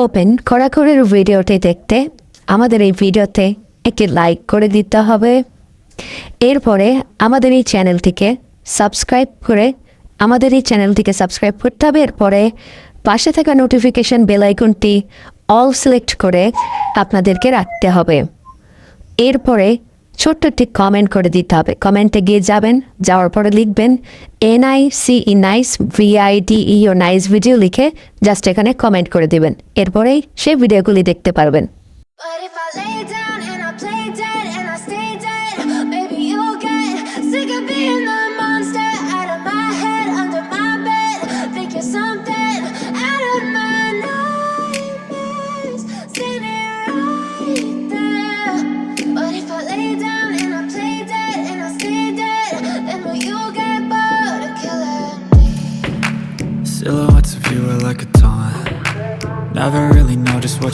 Open খড়াখড়ির ভিডিওটি দেখতে আমাদের এই ভিডিওতে একটি লাইক করে দিতে হবে। এরপরে আমাদের এই চ্যানেলটিকে সাবস্ক্রাইব করতে হবে। এরপরে পাশে থাকা নোটিফিকেশন বেল আইকনটি অল সিলেক্ট করে আপনাদেরকে রাখতে হবে। এরপরে ছোট্ট একটি কমেন্ট করে দিতে হবে। কমেন্টে গিয়ে যাওয়ার পরে লিখবেন NICE nice VIDEO nice video লিখে জাস্ট এখানে কমেন্ট করে দিবেন। এরপরেই সেই ভিডিওগুলি দেখতে পারবেন। But if I lay down and I play dead and I stay dead, maybe you'll get sick of being the monster out of my head, under my bed. Think you're something out of my nightmares, standing right there. But if I lay down and I play dead and I stay dead, then will you get bored of killing me? Silhouettes of you are like a taunt. Never really know just what